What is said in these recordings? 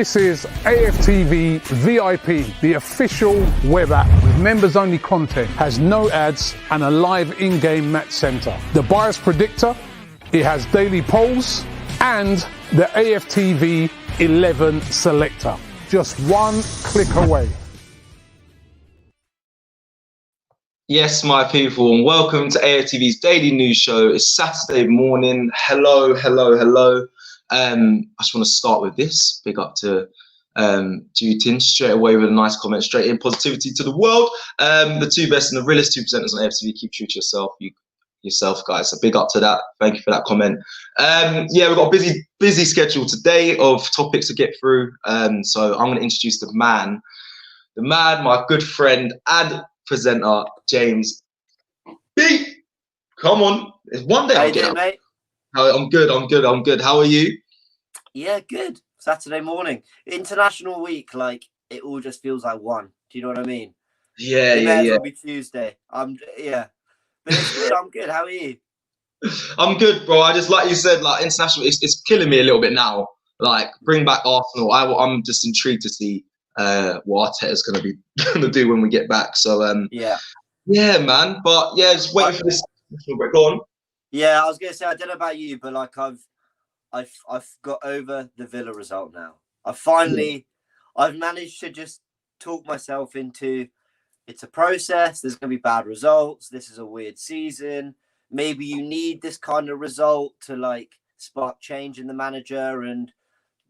This is AFTV VIP, the official web app with members-only content, has no ads and a live in-game match centre. The bias predictor, it has daily polls and the AFTV 11 selector. Just one click away. Yes, my people, and welcome to AFTV's daily news show. It's Saturday morning. Hello. I just want to start with this. Big up to Jutin straight away with a nice comment, straight in positivity to the world. The two best and the realest two presenters on AFTV. Keep true to yourself, guys. So big up to that. Thank you for that comment. Yeah, we've got a busy schedule today of topics to get through. So I'm going to introduce the man, my good friend and presenter, James B. Come on, it's one day. How you doing, mate? I'm good. How are you? Yeah, good. Saturday morning, international week. Like it all just feels like one. Do you know what I mean? Yeah. It'll be Tuesday. But it's good. I'm good. How are you? I'm good, bro. I just, like you said, like international. It's killing me a little bit now. Like bring back Arsenal. I'm just intrigued to see what Arteta's going to do when we get back. So yeah, man. But yeah, just waiting for this. Go on. Yeah, I was gonna say I don't know about you, but like I've got over the Villa result now. I've managed to just talk myself into it's a process. There's gonna be bad results. This is a weird season. Maybe you need this kind of result to like spark change in the manager, and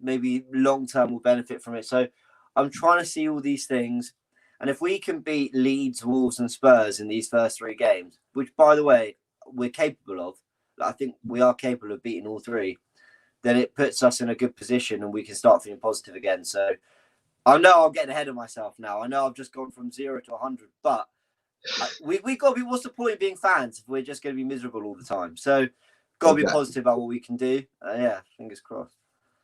maybe long term will benefit from it. So I'm trying to see all these things, and if we can beat Leeds, Wolves, and Spurs in these first three games, which by the way we're capable of, I think we are capable of beating all three, then it puts us in a good position and we can start feeling positive again. So I know I'm getting ahead of myself now. I know I've just gone from 0 to 100, but we got to be, what's the point of being fans if we're just going to be miserable all the time? So got to be positive about what we can do. Yeah, fingers crossed.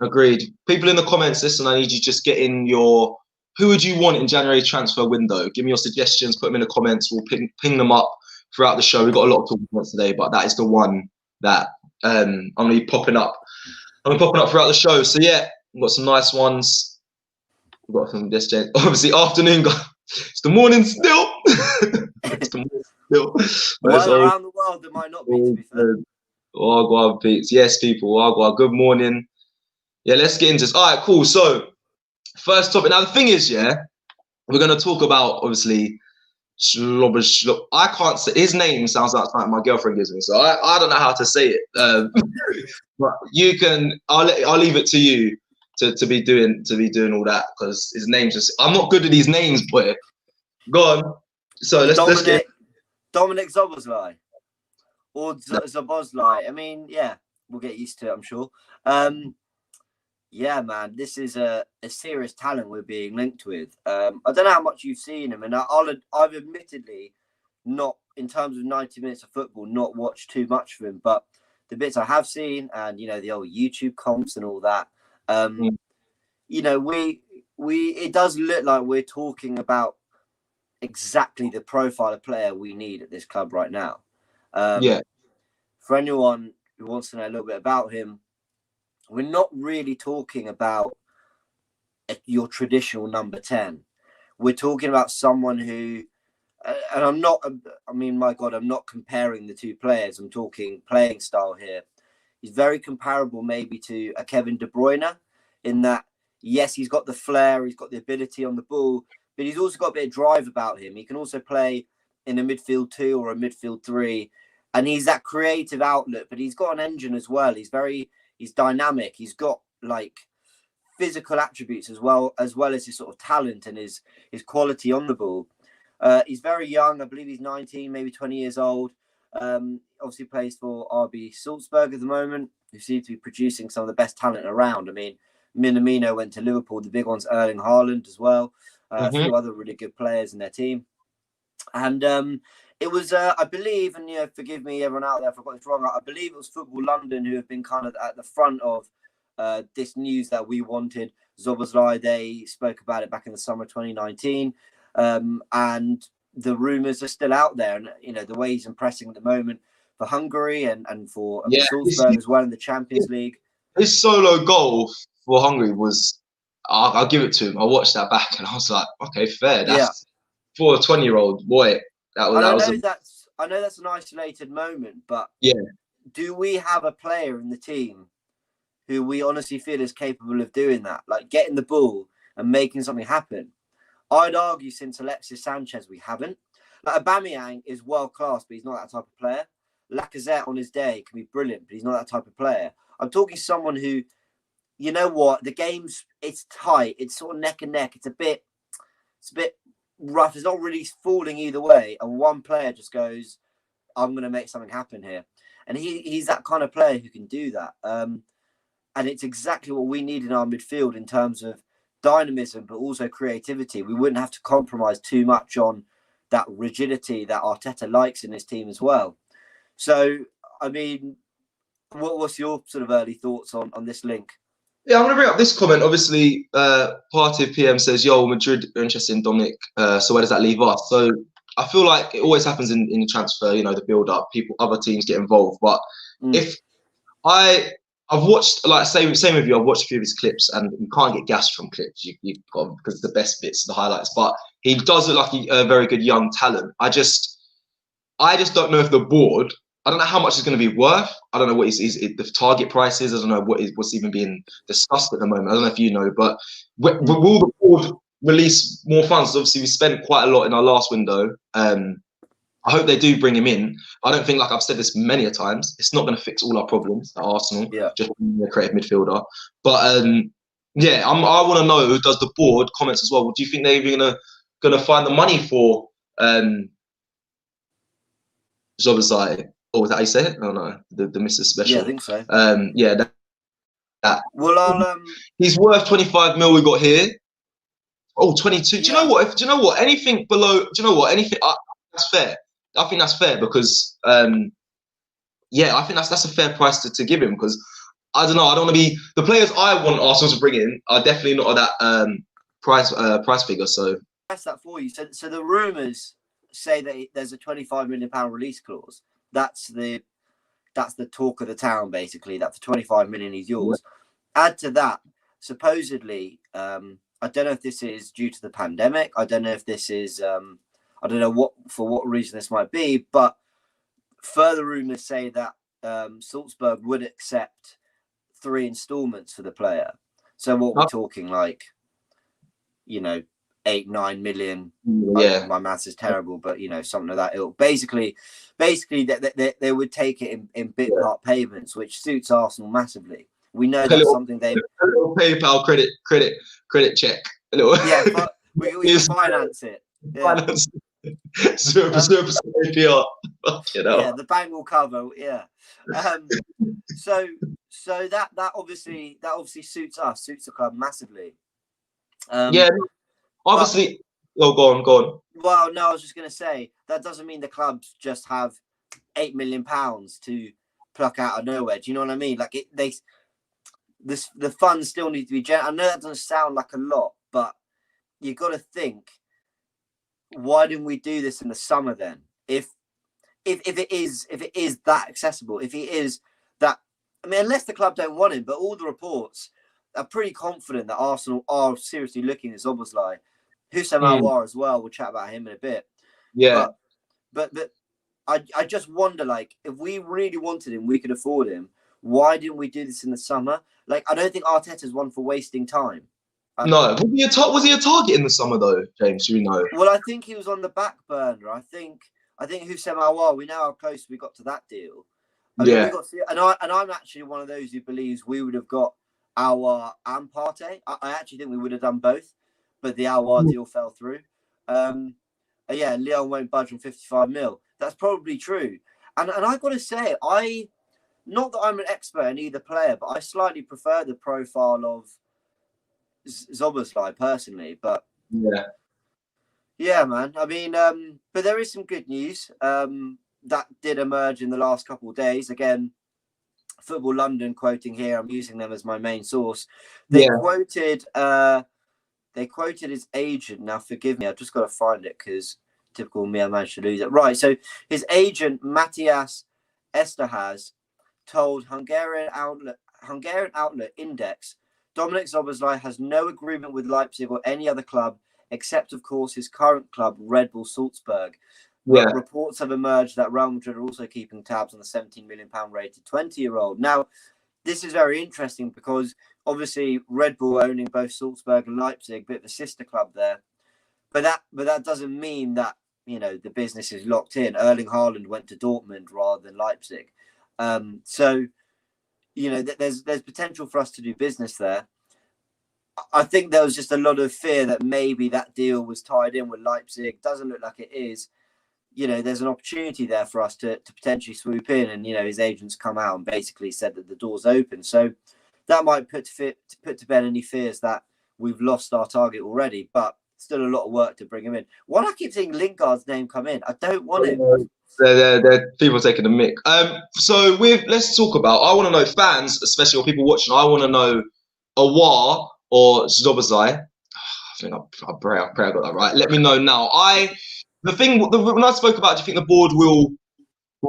Agreed. People in the comments, listen, I need you just get in your, who would you want in January transfer window? Give me your suggestions, put them in the comments. We'll ping them up throughout the show. We've got a lot to talk about today, but that is the one that I'm going to be popping up. I'm popping up throughout the show. So yeah, we've got some nice ones. We've got some this, obviously afternoon. It's the morning still. It's the morning still. Well, around the world, there might not be, to be fair. Wagwan peeps. Yes, people. Wagwan. Good morning. Yeah, let's get into this. All right, cool. So first topic. Now the thing is, yeah, we're going to talk about obviously I can't say his name. Sounds like something my girlfriend gives me, so I don't know how to say it. But you can. I'll leave it to you to be doing all that, because his name's just. I'm not good at these names, boy. Go on. So let's get Dominik Szoboszlai or Szoboszlai. I mean, yeah, we'll get used to it, I'm sure. Yeah, man, this is a serious talent we're being linked with. I don't know how much you've seen him, and I've admittedly not, in terms of 90 minutes of football, not watched too much of him, but the bits I have seen, and you know, the old YouTube comps and all that, you know, it does look like we're talking about exactly the profile of player we need at this club right now. For anyone who wants to know a little bit about him, we're not really talking about your traditional number 10. We're talking about someone who, and I'm not comparing the two players. I'm talking playing style here. He's very comparable maybe to a Kevin De Bruyne in that, yes, he's got the flair, he's got the ability on the ball, but he's also got a bit of drive about him. He can also play in a midfield 2 or a midfield 3, and he's that creative outlet, but he's got an engine as well. He's dynamic. He's got like physical attributes as well as his sort of talent and his quality on the ball. He's very young. I believe he's 19, maybe 20 years old. Obviously plays for RB Salzburg at the moment, who seem to be producing some of the best talent around. I mean, Minamino went to Liverpool. The big one's Erling Haaland as well. A few other really good players in their team. And it was, I believe, and you know, forgive me, everyone out there if I got this wrong, I believe it was Football London who have been kind of at the front of this news that we wanted Szoboszlai. They spoke about it back in the summer of 2019, and the rumours are still out there. And you know, the way he's impressing at the moment for Hungary and for Salzburg as well in the Champions League. His solo goal for Hungary was I'll give it to him. I watched that back and I was like, okay, fair. That's for a 20-year-old boy. I know that's an isolated moment, but do we have a player in the team who we honestly feel is capable of doing that, like getting the ball and making something happen? I'd argue since Alexis Sanchez, we haven't. Like Aubameyang is world class, but he's not that type of player. Lacazette on his day can be brilliant, but he's not that type of player. I'm talking someone who, you know what, the game's, it's tight, it's sort of neck and neck, it's a bit rough, it's not really falling either way, and one player just goes, I'm going to make something happen here. And he's that kind of player who can do that. And it's exactly what we need in our midfield in terms of dynamism, but also creativity. We wouldn't have to compromise too much on that rigidity that Arteta likes in his team as well. So, I mean, what's your sort of early thoughts on this link? Yeah, I'm going to bring up this comment. Obviously, Party of PM says, yo, Madrid are interested in Dominik. So where does that leave us? So I feel like it always happens in the transfer, you know, the build-up, other teams get involved. But if I've watched, like, same with you, I've watched a few of his clips, and you can't get gassed from clips. You've got, because it's the best bits, the highlights. But he does look like a very good young talent. I just don't know if the board, I don't know how much it's going to be worth. I don't know what the target price is. I don't know what's even being discussed at the moment. I don't know if you know, but will the board release more funds? Obviously, we spent quite a lot in our last window. I hope they do bring him in. I don't think, like I've said this many a times, it's not going to fix all our problems at Arsenal. Just being a creative midfielder. But I want to know, does the board, comments as well, do you think they're even going to find the money for Szoboszlai? Or was that how you say it? Oh no, the Mr. Special. Yeah, I think so. That. Well, he's worth 25 mil. We got here. Oh, 22. Do you know what? Do you know what? Anything below? Do you know what? Anything that's fair. I think that's fair because I think that's a fair price to give him, because I don't know. I don't want to be the players I want Arsenal to bring in are definitely not at that price figure. So that's that for you. So the rumours say that there's a £25 million release clause. That's the talk of the town, basically, that for 25 million he's yours. Add to that, supposedly, I don't know if this is due to the pandemic. I don't know if this is, I don't know for what reason this might be, but further rumours say that Salzburg would accept 3 installments for the player. So what we're talking, like, you know, 8-9 million. My maths is terrible, but you know, something of that ilk. Basically they would take it in bit part payments, which suits Arsenal massively. We know that's something they a little PayPal credit check. A little but we can finance it. Finance 0% APR. Yeah, the bank will cover. Yeah. So that obviously suits the club massively. Obviously, go on. Well, no, I was just going to say that doesn't mean the clubs just have £8 million to pluck out of nowhere. Do you know what I mean? Like the funds still need to be. I know that doesn't sound like a lot, but you got to think, why didn't we do this in the summer then? If it is that accessible, if he is that, I mean, unless the club don't want him, but all the reports are pretty confident that Arsenal are seriously looking at Szoboszlai. Hussein Aouar as well. We'll chat about him in a bit. Yeah. But I just wonder, like, if we really wanted him, we could afford him. Why didn't we do this in the summer? Like, I don't think Arteta's one for wasting time. No. Was he a target in the summer though, James? Do we know? Well, I think he was on the back burner. I think Hussein Aouar, we know how close we got to that deal. I mean, I'm actually one of those who believes we would have got Aouar and Partey. I actually think we would have done both, but the Aouar deal fell through. Leon won't budge on 55 mil. That's probably true. And I've got to say, not that I'm an expert in either player, but I slightly prefer the profile of Szoboszlai personally. But yeah, man. I mean, but there is some good news that did emerge in the last couple of days. Again, Football London quoting here. I'm using them as my main source. They quoted his agent. Now, forgive me, I've just got to find it because typical me, I managed to lose it. Right, so his agent, Matthias Esterhaz, told Hungarian outlet Index Dominik Szoboszlai has no agreement with Leipzig or any other club, except, of course, his current club, Red Bull Salzburg. Yeah. Reports have emerged that Real Madrid are also keeping tabs on the £17 million rated 20-year-old. Now, this is very interesting because obviously Red Bull owning both Salzburg and Leipzig, a bit of a sister club there. But that doesn't mean that, you know, the business is locked in. Erling Haaland went to Dortmund rather than Leipzig. So, you know, there's potential for us to do business there. I think there was just a lot of fear that maybe that deal was tied in with Leipzig. Doesn't look like it is. You know, there's an opportunity there for us to potentially swoop in, and, you know, his agents come out and basically said that the door's open. So that might put to bed any fears that we've lost our target already, but still a lot of work to bring him in. Why do I keep seeing Lingard's name come in? I don't want him. They're people taking the mick. So let's talk about. I want to know, fans, especially, or people watching. I want to know Awar or Szoboszlai. I think I pray I got that right. Let me know now. When I spoke about, do you think the board will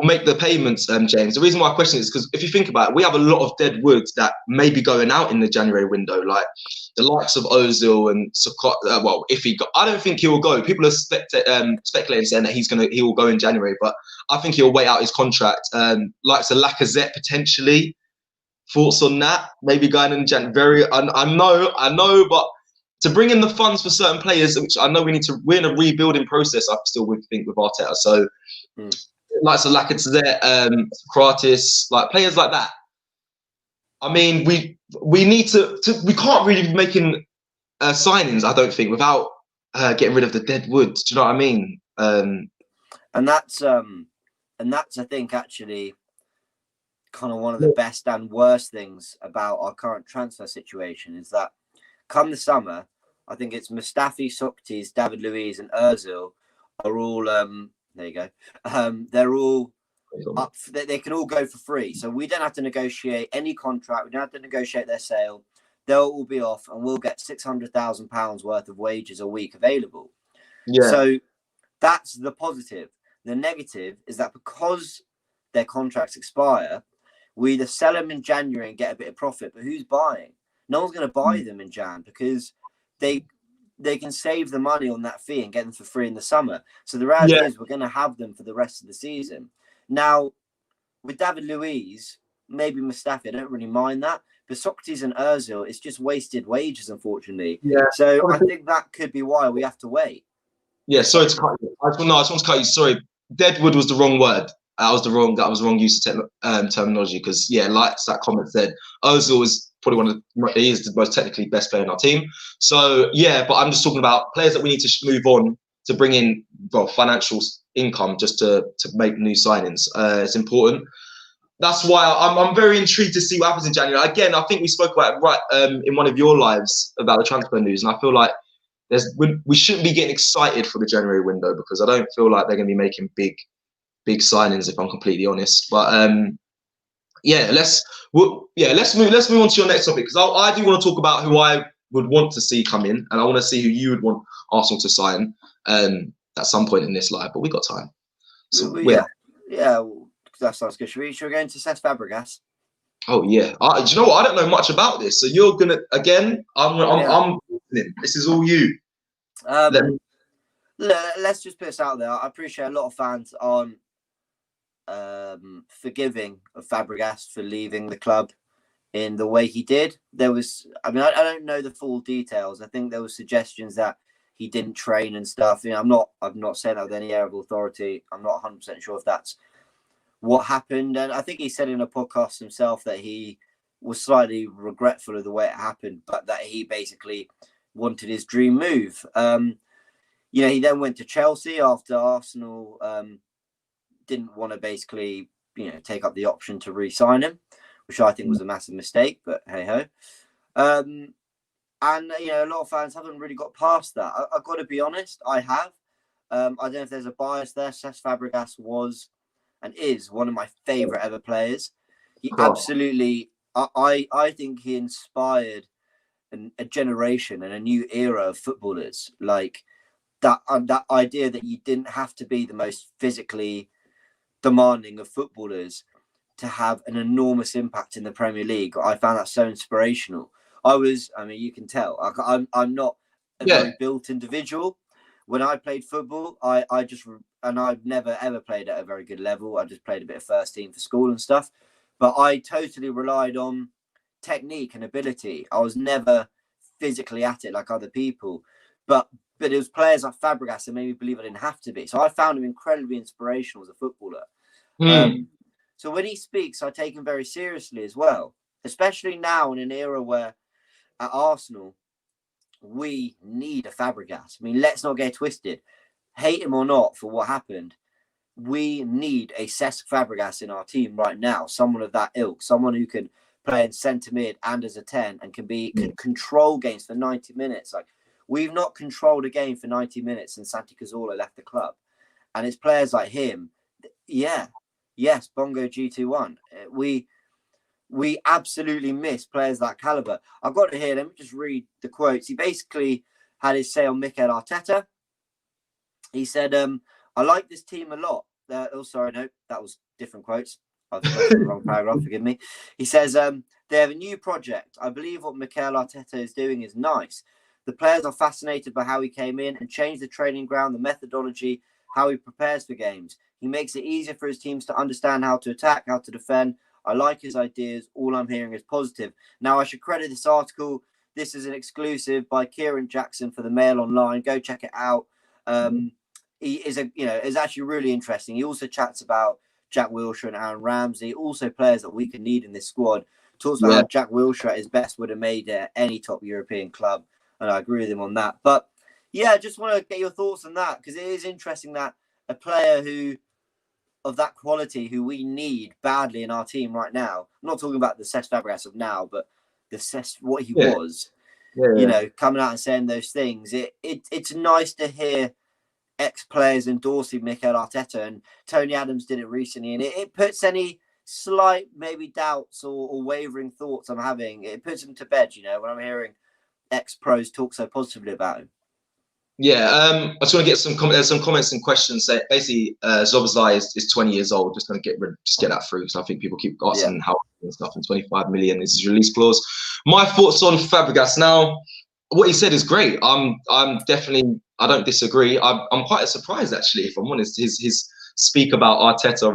make the payments, James? The reason why I question it is because if you think about it, we have a lot of dead woods that may be going out in the January window, like the likes of Ozil and Sokot. I don't think he will go. People are speculating, saying that he will go in January, but I think he'll wait out his contract. Likes of Lacazette potentially. Thoughts on that? Maybe going in January. I know, but to bring in the funds for certain players, which I know we're in a rebuilding process. I still would think with Arteta. So, like so Lacazette, Kratis, like players like that. I mean, we need to. We can't really be making signings, I don't think, without getting rid of the dead wood. Do you know what I mean? And that's I think actually kind of one of the best and worst things about our current transfer situation is that come the summer, I think it's Mustafi, Sokratis, David Luiz, and Ozil are all there you go. They're all up. They can all go for free, so we don't have to negotiate any contract. We don't have to negotiate their sale. They'll all be off, and we'll get £600,000 worth of wages a week available. Yeah. So that's the positive. The negative is that because their contracts expire, we either sell them in January and get a bit of profit, but who's buying? No one's going to buy them in Jan because they can save the money on that fee and get them for free in the summer. So the reality is we're going to have them for the rest of the season. Now, with David Luiz, maybe Mustafi, I don't really mind that. But Sokratis and Ozil, it's just wasted wages, unfortunately. Yeah. So I think that could be why we have to wait. Yeah, sorry to cut you. I just want to cut you. Sorry, deadwood was the wrong word. That was the wrong use of terminology because, like that comment said, Ozil is probably he is the most technically best player in our team. So, but I'm just talking about players that we need to move on to bring in financial income just to make new signings. It's important. That's why I'm very intrigued to see what happens in January. Again, I think we spoke about it in one of your lives about the transfer news, and I feel like we shouldn't be getting excited for the January window because I don't feel like they're going to be making big signings, if I'm completely honest. But let's move on to your next topic because I do want to talk about who I would want to see come in, and I want to see who you would want Arsenal to sign at some point in this live. But we got time. So that sounds good. Should we go into Cesc Fabregas? Oh yeah. Do you know what? I don't know much about this, so you're gonna again. I'm listening. This is all you. Let's just put this out there. I appreciate a lot of fans aren't forgiving of Fabregas for leaving the club in the way he did. I don't know the full details. I think there were suggestions that he didn't train and stuff. You know, I'm not saying that with any air of authority. I'm not 100% sure if that's what happened. And I think he said in a podcast himself that he was slightly regretful of the way it happened, but that he basically wanted his dream move. He then went to Chelsea after Arsenal didn't want to basically, take up the option to re-sign him, which I think was a massive mistake, but hey-ho. And, a lot of fans haven't really got past that. I've got to be honest, I have. I don't know if there's a bias there. Cesc Fabregas was and is one of my favourite ever players. He absolutely, I think he inspired a generation and a new era of footballers. Like that idea that you didn't have to be the most physically demanding of footballers to have an enormous impact in the Premier League. I found that so inspirational. I mean, you can tell. I'm not a very built individual. When I played football, I've never ever played at a very good level. I just played a bit of first team for school and stuff. But I totally relied on technique and ability. I was never physically at it like other people. But it was players like Fabregas that made me believe I didn't have to be. So I found him incredibly inspirational as a footballer. So when he speaks, I take him very seriously as well, especially now in an era where at Arsenal, we need a Fabregas. I mean, let's not get twisted. Hate him or not for what happened, we need a Cesc Fabregas in our team right now. Someone of that ilk, someone who can play in centre mid and as a 10 and can control games for 90 minutes. Like, we've not controlled a game for 90 minutes since Santi Cazorla left the club. And it's players like him. Yeah. Yes, Bongo G21. We absolutely miss players that caliber. I've got it here. Let me just read the quotes. He basically had his say on Mikel Arteta. He said, I like this team a lot. Oh, sorry, no, that was different quotes. I've got the wrong paragraph, forgive me. He says, they have a new project. I believe what Mikel Arteta is doing is nice. The players are fascinated by how he came in and changed the training ground, the methodology, how he prepares for games. He makes it easier for his teams to understand how to attack, how to defend. I like his ideas. All I'm hearing is positive. Now, I should credit this article. This is an exclusive by Kieran Jackson for the Mail Online. Go check it out. He is is actually really interesting. He also chats about Jack Wilshere and Aaron Ramsey, also players that we can need in this squad. Talks about how Jack Wilshere at his best would have made any top European club, and I agree with him on that. But yeah, I just want to get your thoughts on that, because it is interesting that a player of that quality who we need badly in our team right now. I'm not talking about the Cesc Fabregas of now, but the Cesc, what he was, coming out and saying those things. It's nice to hear ex-players endorsing Mikel Arteta, and Tony Adams did it recently, and it puts any slight maybe doubts or wavering thoughts I'm having. It puts them to bed, when I'm hearing ex-pros talk so positively about him. Yeah, I just want to get some comments and questions. So basically, Szoboszlai is 20 years old. Just going to get that through, because I think people keep asking how and stuff. And 25 million is his release clause. My thoughts on Fabregas now. What he said is great. I'm definitely. I don't disagree. I'm quite surprised, actually, if I'm honest. His speak about Arteta,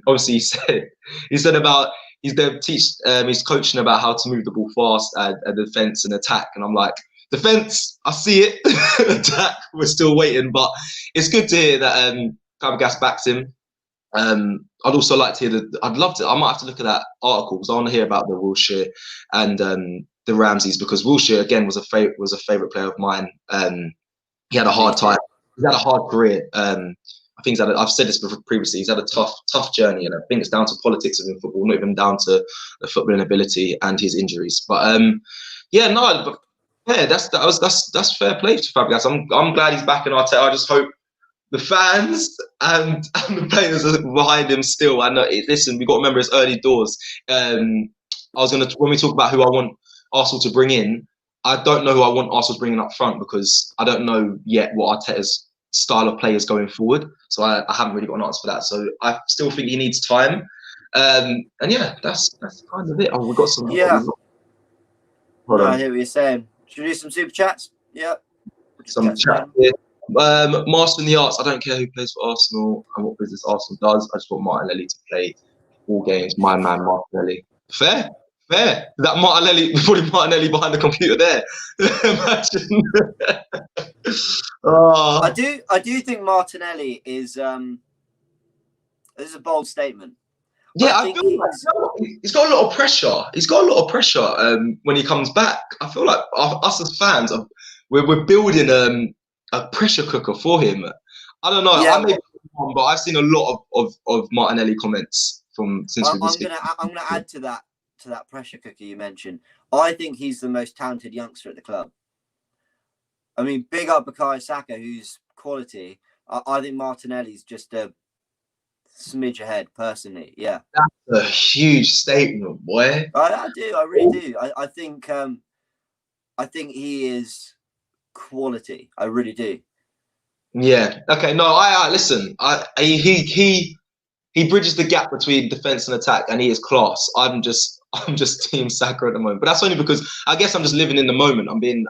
obviously he said about he's coaching about how to move the ball fast at defense and attack, and I'm like, defense, I see it. Attack, we're still waiting, but it's good to hear that Fabregas backs him. I'd also like to hear I might have to look at that article, because I want to hear about the Wilshere and the Ramseys, because Wilshere again was a favorite player of mine. He had a hard time. He's had a hard career. I think I've said this previously. He's had a tough journey, and I think it's down to politics within football, not even down to the footballing ability and his injuries. But that's fair play to Fabregas. I'm glad he's back in Arteta. I just hope the fans and the players are behind him still. I know. Listen, we got to remember it's early doors. When we talk about who I want Arsenal to bring in, I don't know who I want Arsenal to bring in up front, because I don't know yet what Arteta's style of play is going forward. So I haven't really got an answer for that. So I still think he needs time. And yeah, that's kind of it. Oh, we've got some. Yeah. I hear what you're saying. Should we do some super chats? Yeah. Some chat here. Master in the Arts. I don't care who plays for Arsenal and what business Arsenal does. I just want Martinelli to play all games. My man, Martinelli. Fair. That Martinelli, putting Martinelli behind the computer there. Imagine. I do think Martinelli is. This is a bold statement. Yeah, I feel like he's got a lot of pressure. He's got a lot of pressure when he comes back. I feel like us as fans, we're building a pressure cooker for him. I don't know. I may be wrong, but I've seen a lot of Martinelli comments since we've been speaking. I'm gonna add to that pressure cooker you mentioned. I think he's the most talented youngster at the club. I mean, big up Bukayo Saka, who's quality. I think Martinelli's just a smidge ahead, personally. Yeah, that's a huge statement, boy. I do. I really do. I think he is quality. I really do. Yeah. Okay. No. I listen. He bridges the gap between defense and attack, and he is class. I'm just I'm just Team Saka at the moment. But that's only because I guess I'm just living in the moment. I'm being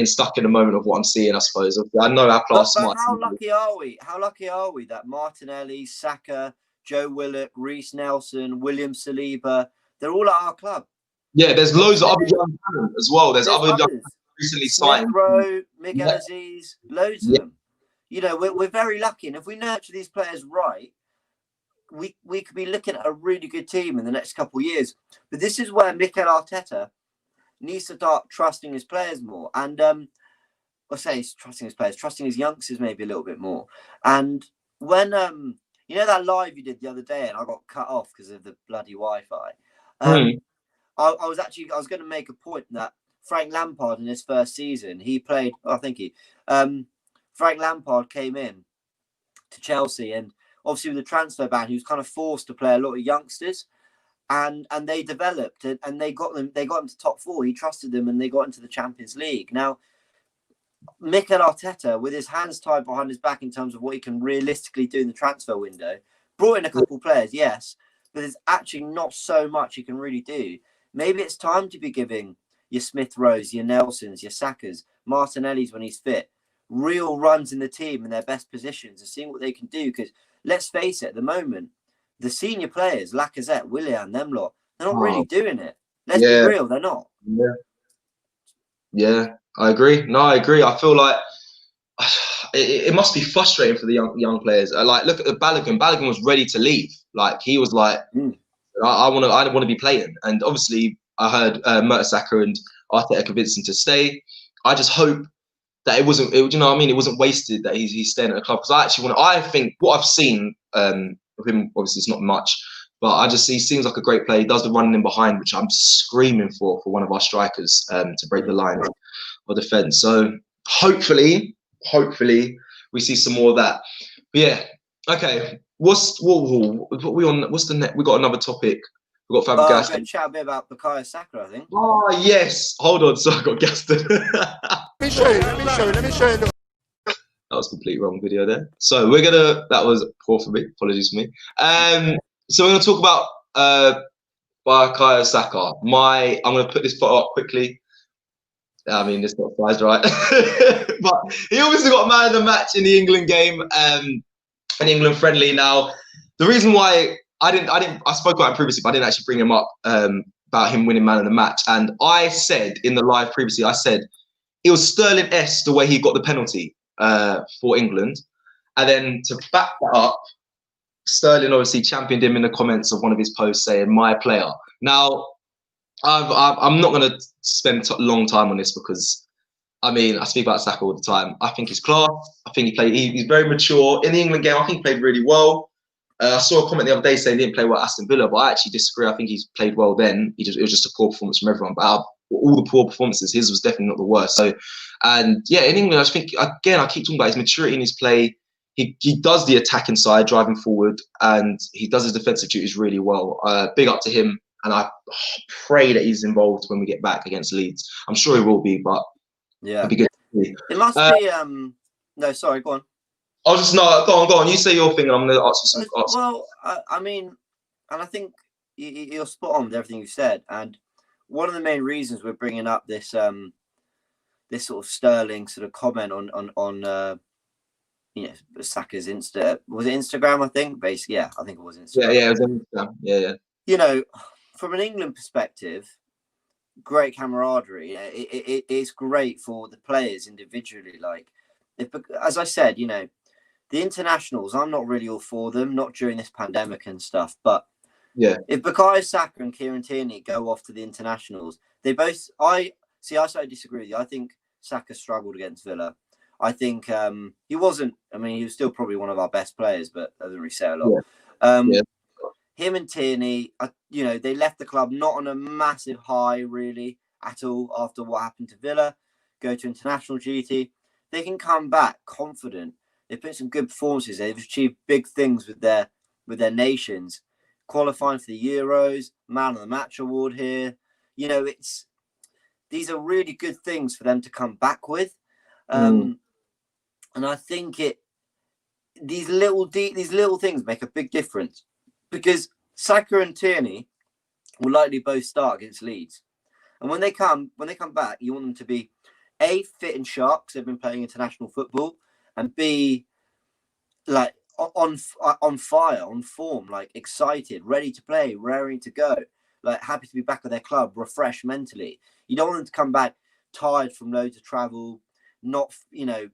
stuck in the moment of what I'm seeing, I suppose. I know how class But smart. how lucky are we? How lucky are we that Martinelli, Saka, Joe Willock, Reece Nelson, William Saliba, they're all at our club. Yeah, there's loads of other young talent as well. There's other young others. recently Smith signed. Rowe, Miguel Aziz, loads of them. You know, we're very lucky. And if we nurture these players right, we could be looking at a really good team in the next couple of years. But this is where Mikel Arteta needs to start trusting his players more. And trusting his players, trusting his youngsters maybe a little bit more. And when you know that live you did the other day, and I got cut off because of the bloody Wi-Fi. I was going to make a point that Frank Lampard in his first season, he played. Oh, thank you. Frank Lampard came in to Chelsea, and obviously with the transfer ban, he was kind of forced to play a lot of youngsters, and they developed and they got them to top four. He trusted them, and they got into the Champions League. Now, Mikel Arteta, with his hands tied behind his back in terms of what he can realistically do in the transfer window, brought in a couple of players, yes, but there's actually not so much he can really do. Maybe it's time to be giving your Smith Rowes, your Nelsons, your Sakas, Martinelli's when he's fit, real runs in the team in their best positions and seeing what they can do. Because let's face it, at the moment, the senior players, Lacazette, Willian, them lot, they're not really doing it. Let's be real, they're not. Yeah, I agree. No, I agree. I feel like it must be frustrating for the young players. Like, look at the Balogun. Balogun was ready to leave. Like, he was like, I want to be playing. And obviously, I heard Mertesacker and Arteta convinced him to stay. I just hope that it wasn't, you know what I mean? It wasn't wasted that he's staying at the club. Because I think what I've seen of him, obviously it's not much, but he seems like a great player. He does the running in behind, which I'm screaming for one of our strikers to break the line of defence. So hopefully we see some more of that. But yeah, okay. What's we on? What's the next? We got another topic. We got Fabregas. I'm going to chat a bit about Bukayo Saka, I think. Oh yes. Hold on. So I got gassed. Let me show you. That was a completely wrong video there. So that was poor for me. Apologies for me. So we're gonna talk about Bukayo Saka. I'm gonna put this photo up quickly. I mean, it's not surprised, right? But he obviously got man of the match in the England game, an England friendly. Now, the reason why I spoke about him previously, but I didn't actually bring him up about him winning man of the match. And I said in the live previously, I said it was Sterling-esque the way he got the penalty for England. And then to back that up, Sterling obviously championed him in the comments of one of his posts saying, "My player." Now, I'm not going to spend a long time on this because, I mean, I speak about Saka all the time. I think he's class. I think he's very mature. In the England game, I think he played really well. I saw a comment the other day saying he didn't play well at Aston Villa, but I actually disagree. I think he's played well then. It was just a poor performance from everyone. But out of all the poor performances, his was definitely not the worst. So, and yeah, in England, I think, again, I keep talking about his maturity in his play. He does the attacking side, driving forward, and he does his defensive duties really well. Big up to him. And I pray that he's involved when we get back against Leeds. I'm sure he will be, but it'd be good to see. It must be. No, sorry, go on. I'll just go on. You say your thing, and I'm going to ask you some. Well, I mean, and I think you're spot on with everything you said. And one of the main reasons we're bringing up this this sort of Sterling sort of comment on Saka's was it Instagram? I think basically, yeah, I think it was Instagram. Yeah, it was Instagram. Yeah. You know, from an England perspective, great camaraderie. It is great for the players individually. Like, as I said, you know, the internationals, I'm not really all for them, not during this pandemic and stuff. But yeah, if Bukayo Saka and Kieran Tierney go off to the internationals, they both. I slightly disagree with you. I think Saka struggled against Villa. I think he wasn't. I mean, he was still probably one of our best players, but that doesn't really say a lot. Yeah. Him and Tierney, you know, they left the club not on a massive high, really, at all after what happened to Villa. Go to international duty. They can come back confident. They put some good performances. They've achieved big things with their nations. Qualifying for the Euros, Man of the Match award here. You know, these are really good things for them to come back with. And I think these little things make a big difference. Because Saka and Tierney, will likely both start against Leeds. And when they come back, you want them to be A, fit and sharp because they've been playing international football, and B, like on fire, on form, like excited, ready to play, raring to go, like happy to be back at their club, refreshed mentally. You don't want them to come back tired from loads of travel, not, you know,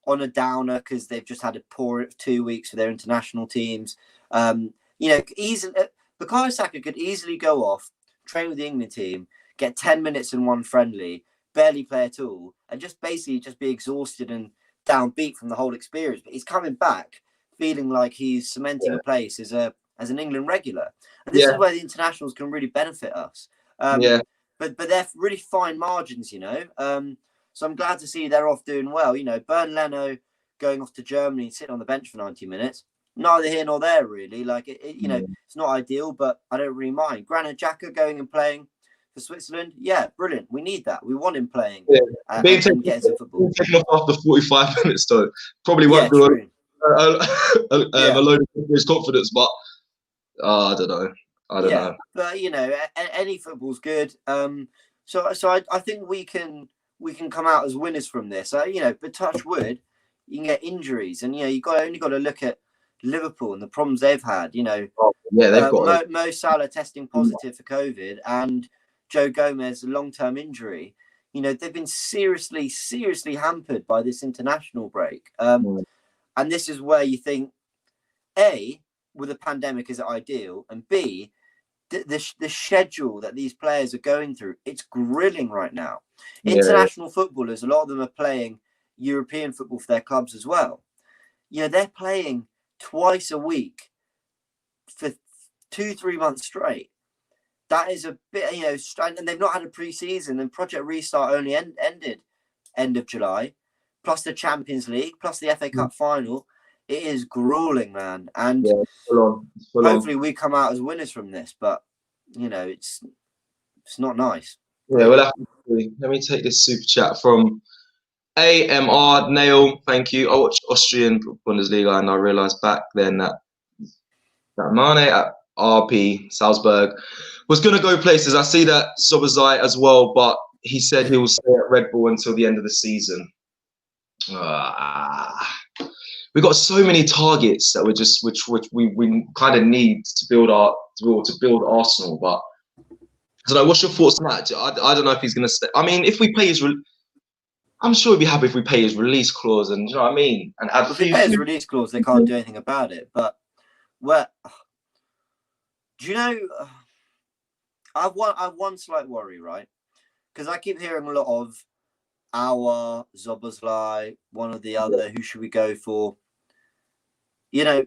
on a downer because they've just had a poor 2 weeks for their international teams. You know, easily, Bukayo Saka could easily go off, train with the England team, get 10 minutes in one friendly, barely play at all, and just basically just be exhausted and downbeat from the whole experience. But he's coming back feeling like he's cementing a place as an England regular. And this is where the internationals can really benefit us. But they're really fine margins, you know. So I'm glad to see they're off doing well. You know, Bernd Leno going off to Germany and sitting on the bench for 90 minutes. Neither here nor there, really. Like, you know, it's not ideal, but I don't really mind. Granit Xhaka going and playing for Switzerland, yeah, brilliant. We need that. We want him playing. Being taken off after 45 minutes, though, probably won't do a load of his confidence, but I don't know. I don't know. But, you know, any football's good. So I think we can come out as winners from this. You know, but touch wood, you can get injuries, and you know, only got to look at Liverpool and the problems they've had. You know, they've got Mo Salah testing positive for COVID, and Joe Gomez a long-term injury. You know, they've been seriously hampered by this international break. And this is where you think, A, with a pandemic, is it ideal? And B, the schedule that these players are going through, it's grilling right now. International footballers, a lot of them are playing European football for their clubs as well. You know, they're playing twice a week for 2-3 months straight. That is a bit, you know, and they've not had a pre-season, and Project Restart only ended end of July, plus the Champions League, plus the FA Cup final. It is grueling, man. And hopefully we come out as winners from this, but, you know, it's not nice. Yeah, well, let me take this super chat from AMR Nail. Thank you. I watched Austrian Bundesliga, and I realised back then that Mane at RP Salzburg was going to go places. I see that Szoboszlai as well, but he said he will stay at Red Bull until the end of the season. We've got so many targets that which we kind of need to build Arsenal. But I don't know. What's your thoughts on that? I don't know if he's going to stay. I mean, if we pay his, I'm sure he'd be happy if we pay his release clause, and you know what I mean. And if they pay his release clause, they can't do anything about it. But do you know? I've one slight worry, right? Because I keep hearing a lot of our Szoboszlai, one or the other. Who should we go for? You know,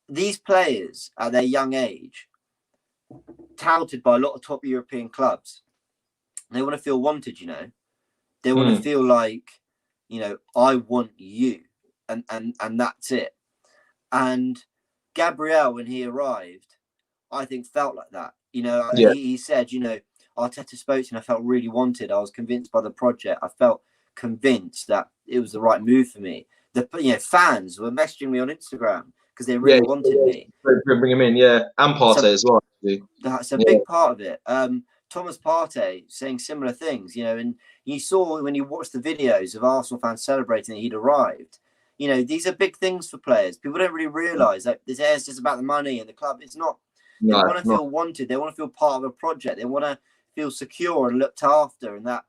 these players at their young age, touted by a lot of top European clubs, they want to feel wanted. You know, they want to feel like, you know, I want you, and that's it. And Gabriel, when he arrived, I think felt like that. You know, he said, you know, Arteta spoke to me, I felt really wanted. I was convinced by the project. I felt convinced that it was the right move for me. Fans were messaging me on Instagram because they really wanted me. Bring him in, and Partey as well. That's a big part of it. Thomas Partey saying similar things, you know, and you saw when you watched the videos of Arsenal fans celebrating that he'd arrived. You know, these are big things for players. People don't really realise that this is just about the money and the club. It's not. They want to feel wanted. They want to feel part of a project. They want to feel secure and looked after, and that,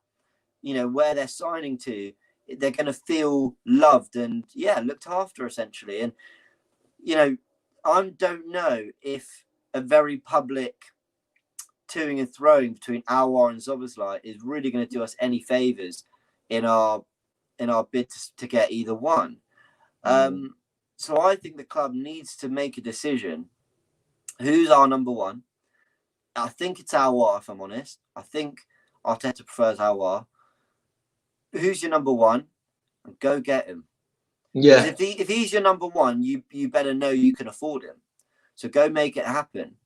you know, where they're signing to, they're going to feel loved and looked after essentially. And you know, I don't know if a very public toing and throwing between Aouar and Szoboszlai is really going to do us any favors in our bid to get either one. So I think the club needs to make a decision. Who's our number one? I think it's Aouar, if I'm honest. I think Arteta prefers Aouar. Who's your number one? And go get him. Yeah. If he's your number one, you better know you can afford him. So go make it happen.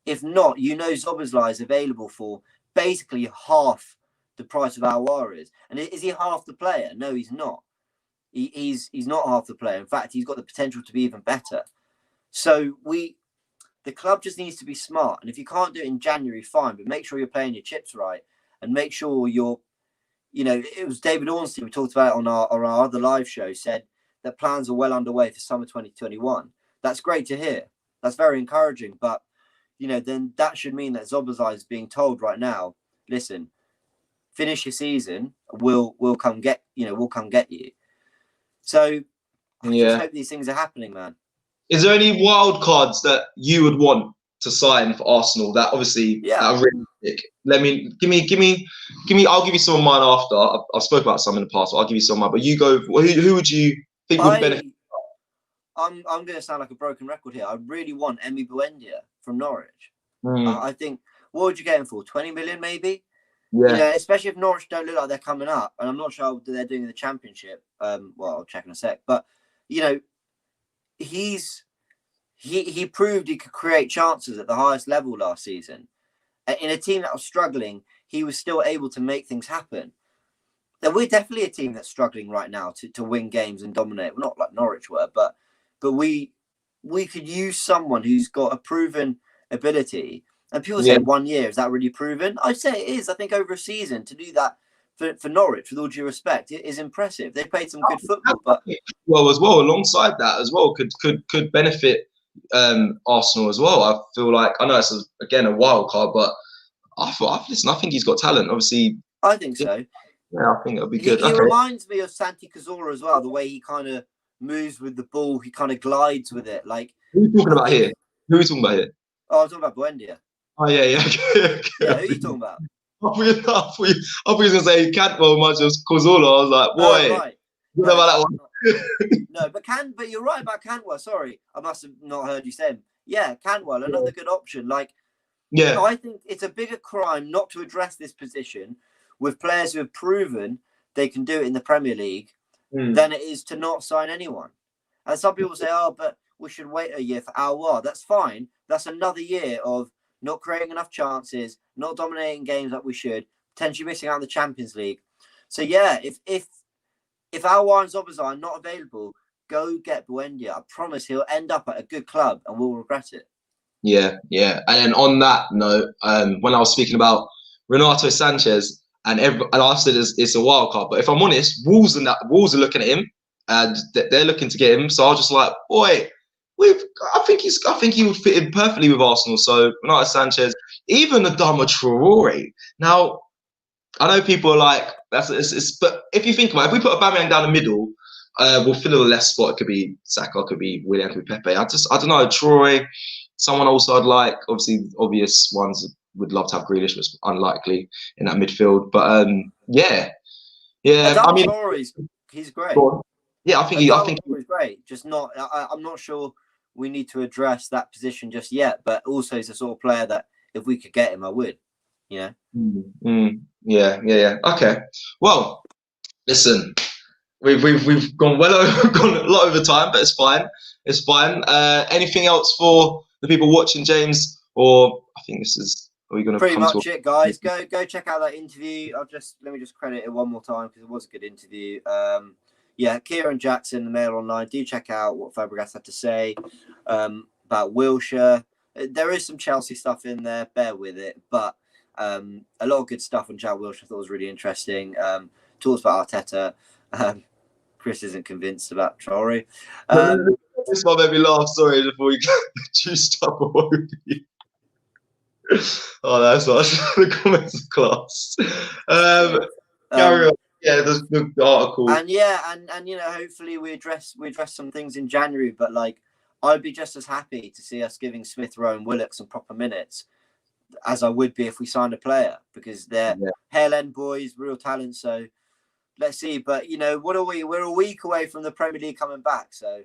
If not, you know Szoboszlai is available for basically half the price of Aouar is. And is he half the player? No, he's not. He's not half the player. In fact, he's got the potential to be even better. So the club just needs to be smart. And if you can't do it in January, fine, but make sure you're playing your chips right and make sure you're, you know, it was David Ornstein, we talked about it on our other live show, said that plans are well underway for summer 2021. That's great to hear. That's very encouraging. But, you know, then that should mean that Szoboszlai is being told right now, listen, finish your season, we'll come get you. So I just hope these things are happening, man. Is there any wild cards that you would want to sign for Arsenal that obviously that are realistic? Give me. I'll give you some of mine after. I've spoken about some in the past, but I'll give you some of mine. But you go. Who would you think would benefit? I'm going to sound like a broken record here. I really want Emi Buendia from Norwich. I think, what would you get him for? 20 million maybe? Yeah. You know, especially if Norwich don't look like they're coming up, and I'm not sure what they're doing in the Championship. Well, I'll check in a sec. But you know, he proved he could create chances at the highest level last season. In a team that was struggling, he was still able to make things happen. Now, we're definitely a team that's struggling right now to win games and dominate. Well, not like Norwich were, but we could use someone who's got a proven ability. And people say 1 year, is that really proven? I'd say it is. I think over a season to do that for Norwich, with all due respect, it is impressive. They played some good football, but alongside that as well could benefit Arsenal as well. I feel like, I know it's again a wild card, but I think he's got talent. Obviously, I think so. Yeah, I think it'll be good. He reminds me of Santi Cazorla as well. The way he kind of moves with the ball, he kind of glides with it. Like, who are you talking about here? Oh, I'm talking about Buendia. Oh yeah. Okay. Yeah, who are you talking about? I thought you were going to say Cantwell much as Cazorla. I was like, boy, right. You know about that one? No, but you're right about Cantwell. Sorry, I must have not heard you say him. Yeah, Cantwell, another good option. Like, you know, I think it's a bigger crime not to address this position with players who have proven they can do it in the Premier League than it is to not sign anyone. And some people say, oh, but we should wait a year for Aouar. That's fine. That's another year of not creating enough chances, not dominating games like we should, potentially missing out on the Champions League. So yeah, if Aouar and Szoboszlai are not available, go get Buendia. I promise he'll end up at a good club and we'll regret it. Yeah. And then on that note, when I was speaking about Renato Sanchez, and I said it's a wild card, but if I'm honest, Wolves are looking at him and they're looking to get him. So I was just like, boy, I think he would fit in perfectly with Arsenal. So Renato Sanchez, even Adama Traore. Now, I know people are like, but if you think about it, if we put Aubameyang down the middle, we'll fill in the left spot. It could be Saka, it could be Willian, it could be Pepe. I don't know, Traore, someone also I'd like. Obviously, obvious ones would love to have Grealish, but it's unlikely in that midfield. But yeah. I mean, he's great. Yeah, I think he's great. Just not. I'm not sure we need to address that position just yet. But also, he's the sort of player that if we could get him, I would. You know. Yeah. Okay. Well, listen, we've gone gone a lot over time, but it's fine. It's fine. Anything else for the people watching, James? Or I think this is. Are we going to pretty much it, guys? Go check out that interview. Let me just credit it one more time because it was a good interview. Yeah, Kieran Jackson, the Mail Online. Do check out what Fabregas had to say about Wilshere. There is some Chelsea stuff in there. Bear with it, but a lot of good stuff on Jack Wilshere. I thought was really interesting. Talks about Arteta. Chris isn't convinced about Traore. This one made me laugh. Sorry, before we get juiced up. Oh, that's nice. The comments of class. Carry on. Yeah, the article. And and you know, hopefully we address some things in January. But like, I'd be just as happy to see us giving Smith Rowe and Willock some proper minutes as I would be if we signed a player, because they're Hale End boys, real talent. So let's see. But you know, what are we? We're a week away from the Premier League coming back. So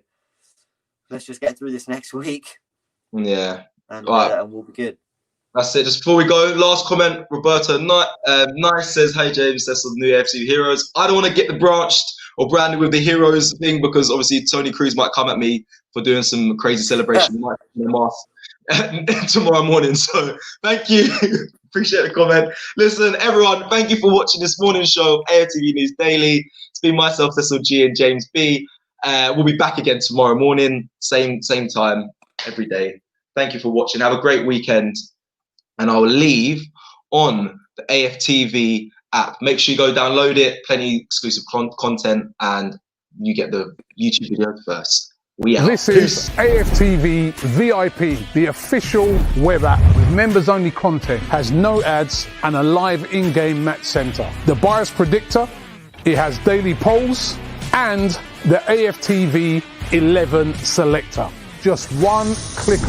let's just get through this next week. Yeah, and we'll be good. That's it. Just before we go, last comment. Roberto Nice says, "Hey James, that's the new AFTV heroes. I don't want to get the branched or branded with the heroes thing because obviously Tony Cruz might come at me for doing some crazy celebration tomorrow morning. So thank you, appreciate the comment. Listen, everyone, thank you for watching this morning's show of AFTV News Daily. It's been myself, Cecil G, and James B. We'll be back again tomorrow morning, same time, every day. Thank you for watching. Have a great weekend. And I'll leave on the AFTV app. Make sure you go download it. Plenty exclusive content, and you get the YouTube video first. We out. This is AFTV VIP, the official web app with members-only content, has no ads and a live in-game match center. The bias predictor, it has daily polls, and the AFTV 11 selector. Just one click